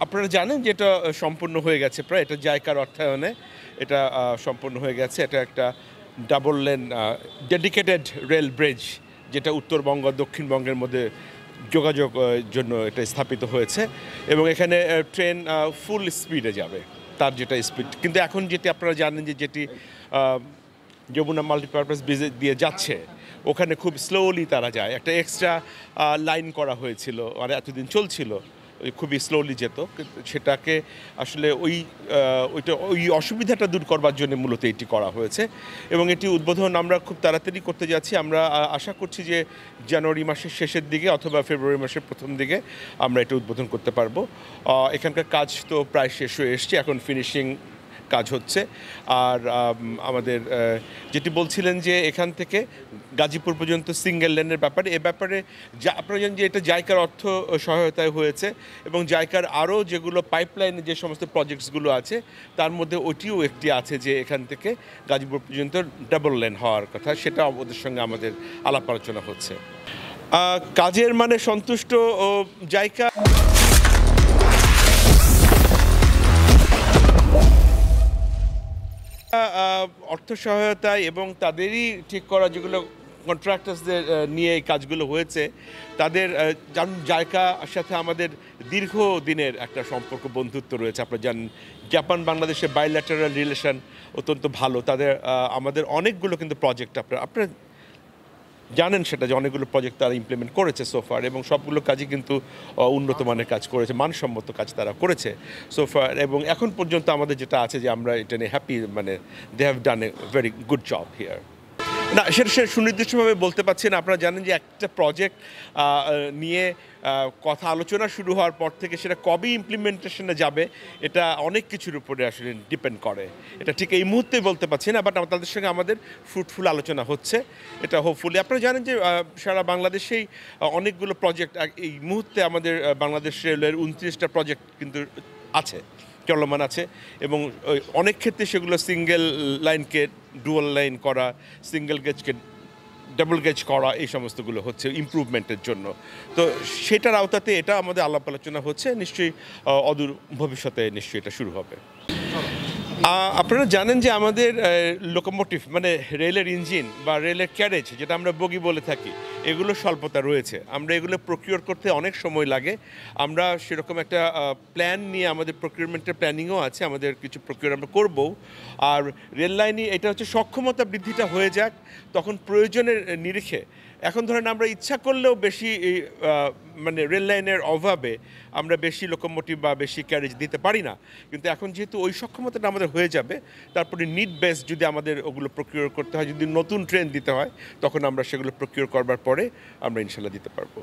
আপনারা জানেন যে এটা সম্পূর্ণ হয়ে গেছে প্রায়। এটা জাইকার অর্থায়নে এটা সম্পূর্ণ হয়ে গেছে। এটা একটা double lane dedicated rail bridge, যেটা উত্তরবঙ্গ দক্ষিণবঙ্গের মধ্যে যোগাযোগ জন্য এটা স্থাপিত হয়েছে এবং এখানে ট্রেন ফুল স্পিডে যাবে, তার যেটা স্পিড। কিন্তু এখন যেটি আপনারা জানেন যে যেটি যমুনা মাল্টিপারপাস ব্রিজ দিয়ে যাচ্ছে, ওখানে খুব স্লোলি তারা যায়। একটা এক্সট্রা লাইন করা হয়েছিল, মানে এতদিন চলছিল, খুবই স্লোলি যেত। সেটাকে আসলে ওই অসুবিধাটা দূর করবার জন্য মূলত এটি করা হয়েছে এবং এটি উদ্বোধন আমরা খুব তাড়াতাড়ি করতে যাচ্ছি। আমরা আশা করছি যে জানুয়ারি মাসের শেষের দিকে অথবা ফেব্রুয়ারি মাসের প্রথম দিকে আমরা এটা উদ্বোধন করতে পারবো। এখানকার কাজ তো প্রায় শেষ হয়ে এসছে, এখন ফিনিশিং কাজ হচ্ছে। আর আমাদের যেটি বলছিলেন যে এখান থেকে গাজীপুর পর্যন্ত সিঙ্গেল লেনের ব্যাপারে, এ ব্যাপারে আপনারা জানেন যে এটা জাইকার অর্থ সহায়তায় হয়েছে এবং জাইকার আরও যেগুলো পাইপলাইনে যে সমস্ত প্রজেক্টসগুলো আছে তার মধ্যে ওটিও একটি আছে যে এখান থেকে গাজীপুর পর্যন্ত ডাবল লেন হওয়ার কথা, সেটা ওদের সঙ্গে আমাদের আলাপ আলোচনা হচ্ছে। কাজের মানে সন্তুষ্ট জাইকা অর্থ সহায়তায় এবং তাদেরই ঠিক করা যেগুলো কন্ট্রাক্টার্সদের নিয়ে এই কাজগুলো হয়েছে, তাদের জায়গার সাথে আমাদের দীর্ঘদিনের একটা সম্পর্ক, বন্ধুত্ব রয়েছে। আপনারা জানেন জাপান বাংলাদেশের বাইল্যাটারাল রিলেশন অত্যন্ত ভালো। তাদের আমাদের অনেকগুলো কিন্তু প্রজেক্ট আপনারা জানেন সেটা, যে অনেকগুলো প্রজেক্ট তারা ইমপ্লিমেন্ট করেছে সোফার এবং সবগুলো কাজই কিন্তু উন্নত মানের কাজ করেছে, মানসম্মত কাজ তারা করেছে সোফার। এবং এখন পর্যন্ত আমাদের যেটা আছে যে আমরা এটা নিয়ে হ্যাপি, মানে they have done a very good job here. না, সেটা সুনির্দিষ্টভাবে বলতে পারছি না। আপনারা জানেন যে একটা প্রজেক্ট নিয়ে কথা আলোচনা শুরু হওয়ার পর থেকে সেটা কবে ইমপ্লিমেন্টেশনে যাবে, এটা অনেক কিছুর উপরে আসলে ডিপেন্ড করে। এটা ঠিক এই মুহূর্তে বলতে পারছি না, বাট তাদের সঙ্গে আমাদের ফ্রুটফুল আলোচনা হচ্ছে। এটা হোপফুলি আপনারা জানেন যে সারা বাংলাদেশেই অনেকগুলো প্রজেক্ট এই মুহূর্তে আমাদের বাংলাদেশ রেলের 29টা প্রজেক্ট কিন্তু আছে, চলমান আছে এবং অনেক ক্ষেত্রে সেগুলো সিঙ্গেল লাইনকে ডুয়াল লাইন করা, সিঙ্গেল গেজকে ডাবল গেজ করা, এই সমস্তগুলো হচ্ছে ইমপ্রুভমেন্টের জন্য। তো সেটার আওতাতে এটা আমাদের আলাপ আলোচনা হচ্ছে। নিশ্চয়ই অদূর ভবিষ্যতে নিশ্চয়ই এটা শুরু হবে। আপনারা জানেন যে আমাদের লোকোমোটিভ, মানে রেলের ইঞ্জিন বা রেলের ক্যারেজ, যেটা আমরা বগি বলে থাকি, এগুলো স্বল্পতা রয়েছে। আমরা এগুলো প্রকিউর করতে অনেক সময় লাগে। আমরা সেরকম একটা প্ল্যান নিয়ে, আমাদের প্রকিউরমেন্টের প্ল্যানিংও আছে, আমাদের কিছু প্রকিউর আমরা করবো। আর রেল লাইনে এটা হচ্ছে সক্ষমতা বৃদ্ধিটা হয়ে যাক, তখন প্রয়োজনের নিরিখে। এখন ধরেন আমরা ইচ্ছা করলেও বেশি মানে রেল লাইনের অভাবে আমরা বেশি লোকোমোটিভ বা বেশি ক্যারেজ দিতে পারি না। কিন্তু এখন যেহেতু ওই সক্ষমতাটা আমাদের হয়ে যাবে, তারপরে নিড বেস যদি আমাদের ওগুলো প্রকিউর করতে হয়, যদি নতুন ট্রেন দিতে হয়, তখন আমরা সেগুলো প্রকিউর করবার পরে আমরা ইনশাল্লাহ দিতে পারবো।